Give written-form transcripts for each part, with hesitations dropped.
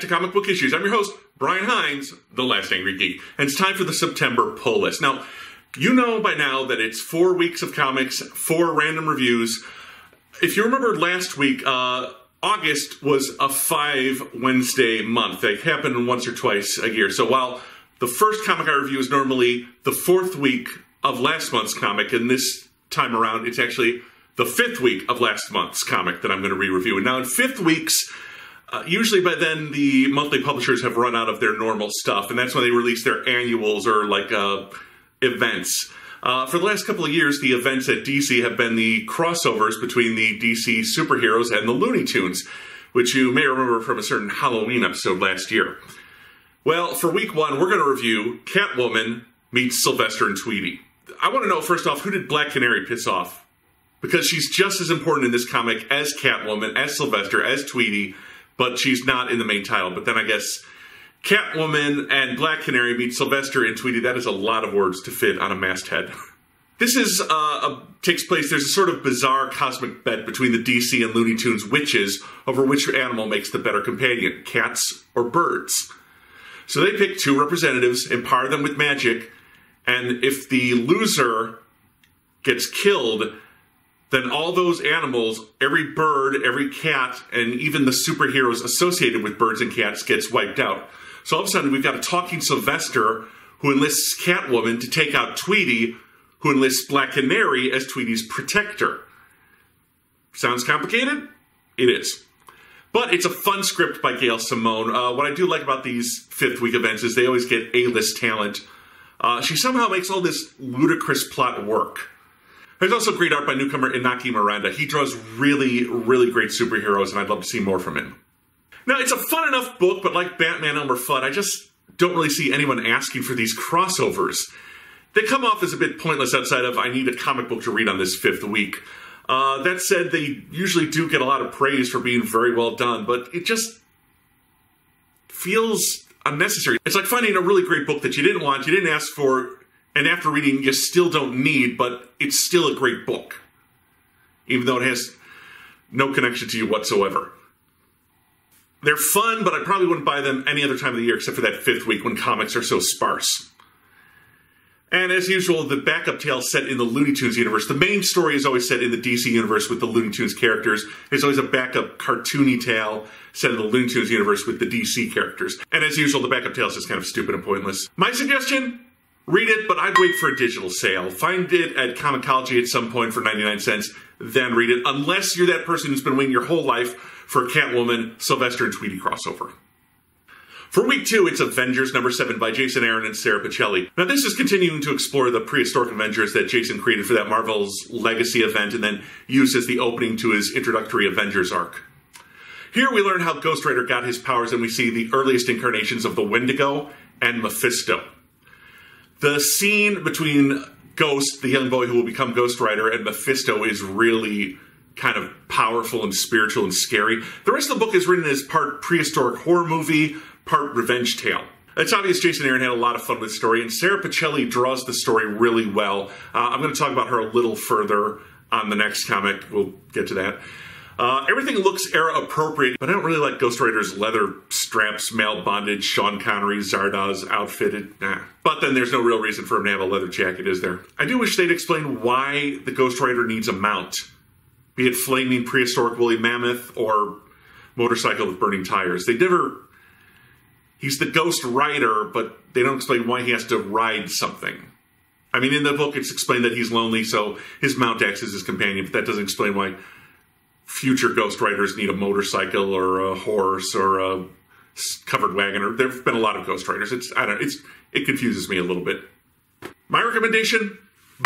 to Comic Book Issues. I'm your host, Brian Heinz, the Last Angry Geek. And it's time for the September pull list. Now, you know by now that it's 4 weeks of comics, 4 random reviews. If you remember last week, August was a 5 Wednesday month. They happen once or twice a year. So while the first comic I review is normally the 4th week of last month's comic, and this time around it's actually the 5th week of last month's comic that I'm going to re-review. And now in 5th weeks, usually by then the monthly publishers have run out of their normal stuff, and that's when they release their annuals or like events. For the last couple of years, the events at DC have been the crossovers between the DC superheroes and the Looney Tunes, which you may remember from a certain Halloween episode last year. Well, for week 1, we're going to review Catwoman meets Sylvester and Tweety. I want to know, first off, who did Black Canary piss off? Because she's just as important in this comic as Catwoman, as Sylvester, as Tweety, but she's not in the main title. But then I guess Catwoman and Black Canary meet Sylvester and Tweety. That is a lot of words to fit on a masthead. This is takes place, there's a sort of bizarre cosmic bet between the DC and Looney Tunes witches over which animal makes the better companion, cats or birds. So they pick 2 representatives, empower them with magic, and if the loser gets killed, then all those animals, every bird, every cat, and even the superheroes associated with birds and cats gets wiped out. So all of a sudden we've got a talking Sylvester who enlists Catwoman to take out Tweety, who enlists Black Canary as Tweety's protector. Sounds complicated? It is. But it's a fun script by Gail Simone. What I do like about these 5th week events is they always get A-list talent. She somehow makes all this ludicrous plot work. There's also great art by newcomer Inaki Miranda. He draws really, really great superheroes, and I'd love to see more from him. Now, it's a fun enough book, but like Batman Elmer Fudd, I just don't really see anyone asking for these crossovers. They come off as a bit pointless outside of, I need a comic book to read on this 5th week. That said, they usually do get a lot of praise for being very well done, but it just feels unnecessary. It's like finding a really great book that you didn't want, you didn't ask for, and after reading, you still don't need, but it's still a great book, even though it has no connection to you whatsoever. They're fun, but I probably wouldn't buy them any other time of the year except for that 5th week when comics are so sparse. And as usual, the backup tale set in the Looney Tunes universe. The main story is always set in the DC universe with the Looney Tunes characters. There's always a backup cartoony tale set in the Looney Tunes universe with the DC characters. And as usual, the backup tale is just kind of stupid and pointless. My suggestion? Read it, but I'd wait for a digital sale. Find it at Comixology at some point for 99 cents, then read it, unless you're that person who's been waiting your whole life for a Catwoman, Sylvester, and Tweety crossover. For week 2, it's Avengers Number 7 by Jason Aaron and Sarah Pichelli. Now, this is continuing to explore the prehistoric Avengers that Jason created for that Marvel's Legacy event and then used as the opening to his introductory Avengers arc. Here we learn how Ghost Rider got his powers, and we see the earliest incarnations of the Wendigo and Mephisto. The scene between Ghost, the young boy who will become Ghost Rider, and Mephisto is really kind of powerful and spiritual and scary. The rest of the book is written as part prehistoric horror movie, part revenge tale. It's obvious Jason Aaron had a lot of fun with the story, and Sarah Pichelli draws the story really well. I'm going to talk about her a little further on the next comic. We'll get to that. Everything looks era-appropriate, but I don't really like Ghost Rider's leather straps, male bondage, Sean Connery, Zardoz outfitted. But then there's no real reason for him to have a leather jacket, is there? I do wish they'd explain why the Ghost Rider needs a mount. Be it flaming prehistoric woolly mammoth or motorcycle with burning tires. They never... He's the Ghost Rider, but they don't explain why he has to ride something. I mean, in the book it's explained that he's lonely, so his mount acts as his companion, but that doesn't explain why future Ghost Riders need a motorcycle or a horse or a covered wagon. Or there have been a lot of Ghost Riders. It confuses me a little bit. My recommendation?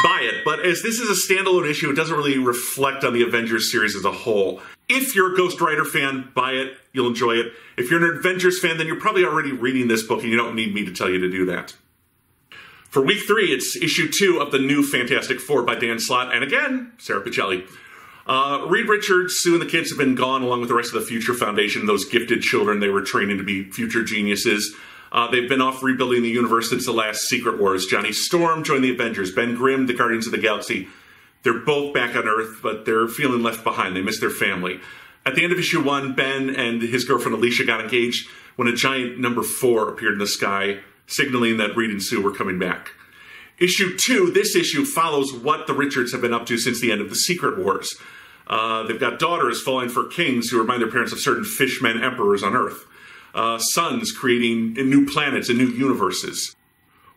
Buy it. But as this is a standalone issue, it doesn't really reflect on the Avengers series as a whole. If you're a Ghost Rider fan, buy it. You'll enjoy it. If you're an Avengers fan, then you're probably already reading this book and you don't need me to tell you to do that. For week 3, it's issue 2 of the new Fantastic Four by Dan Slott, and again, Sarah Pichelli. Reed Richards, Sue, and the kids have been gone along with the rest of the Future Foundation, those gifted children they were training to be future geniuses. They've been off rebuilding the universe since the last Secret Wars. Johnny Storm joined the Avengers. Ben Grimm, the Guardians of the Galaxy. They're both back on Earth, but they're feeling left behind. They miss their family. At the end of issue 1, Ben and his girlfriend Alicia got engaged, when a giant number 4 appeared in the sky, signaling that Reed and Sue were coming back. Issue 2, this issue follows what the Richards have been up to since the end of the Secret Wars. They've got daughters falling for kings who remind their parents of certain fishmen emperors on Earth. Sons creating new planets and new universes.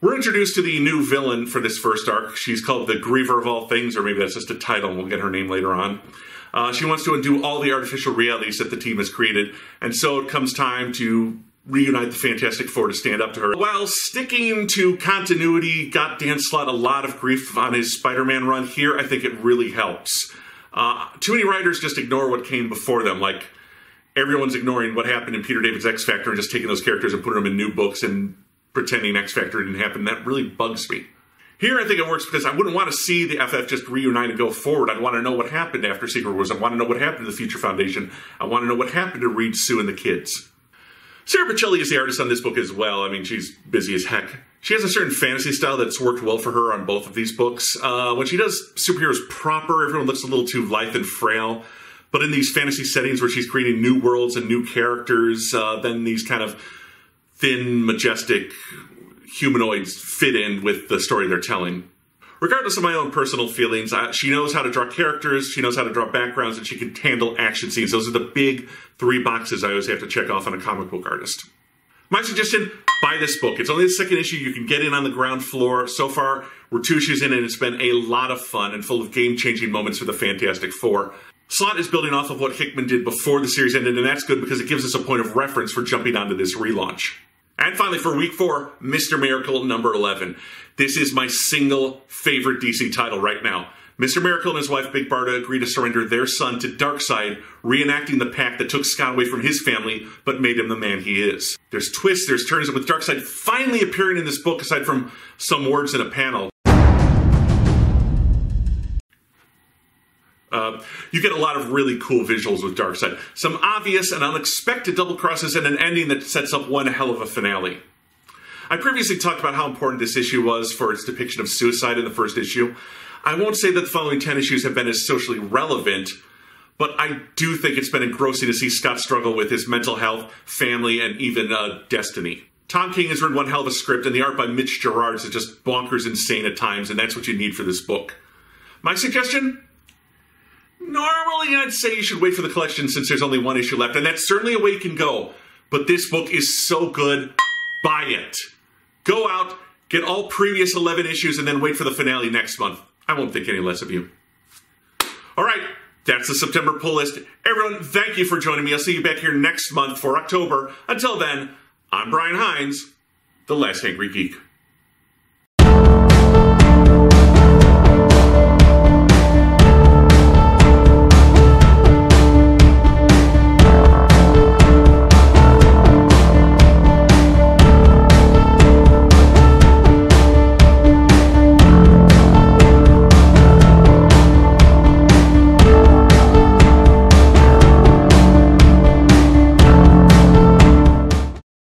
We're introduced to the new villain for this first arc. She's called the Griever of All Things, or maybe that's just a title, and we'll get her name later on. She wants to undo all the artificial realities that the team has created, and so it comes time to reunite the Fantastic Four to stand up to her. While sticking to continuity got Dan Slott a lot of grief on his Spider-Man run, here I think it really helps. Too many writers just ignore what came before them, like everyone's ignoring what happened in Peter David's X-Factor and just taking those characters and putting them in new books and pretending X-Factor didn't happen. That really bugs me. Here I think it works because I wouldn't want to see the FF just reunite and go forward. I'd want to know what happened after Secret Wars. I want to know what happened to the Future Foundation. I want to know what happened to Reed, Sue, and the kids. Sarah Pichelli is the artist on this book as well. I mean, she's busy as heck. She has a certain fantasy style that's worked well for her on both of these books. When she does superheroes proper, everyone looks a little too lithe and frail. But in these fantasy settings where she's creating new worlds and new characters, then these kind of thin, majestic humanoids fit in with the story they're telling. Regardless of my own personal feelings, she knows how to draw characters, she knows how to draw backgrounds, and she can handle action scenes. Those are the big 3 boxes I always have to check off on a comic book artist. My suggestion, buy this book. It's only the 2nd issue. You can get in on the ground floor. So far, we're 2 issues in, and it's been a lot of fun and full of game-changing moments for the Fantastic Four. Slott is building off of what Hickman did before the series ended, and that's good because it gives us a point of reference for jumping onto this relaunch. And finally, for week 4, Mr. Miracle number 11. This is my single favorite DC title right now. Mr. Miracle and his wife, Big Barda, agree to surrender their son to Darkseid, reenacting the pact that took Scott away from his family, but made him the man he is. There's twists, there's turns, and with Darkseid finally appearing in this book, aside from some words in a panel, you get a lot of really cool visuals with Darkseid. Some obvious and unexpected double crosses and an ending that sets up one hell of a finale. I previously talked about how important this issue was for its depiction of suicide in the first issue. I won't say that the following 10 issues have been as socially relevant, but I do think it's been engrossing to see Scott struggle with his mental health, family, and even destiny. Tom King has written one hell of a script, and the art by Mitch Gerards is just bonkers insane at times, and that's what you need for this book. My suggestion? Normally, I'd say you should wait for the collection since there's only 1 issue left, and that's certainly a way you can go. But this book is so good, buy it. Go out, get all previous 11 issues, and then wait for the finale next month. I won't think any less of you. All right, that's the September pull list. Everyone, thank you for joining me. I'll see you back here next month for October. Until then, I'm Brian Heinz, the Last Angry Geek.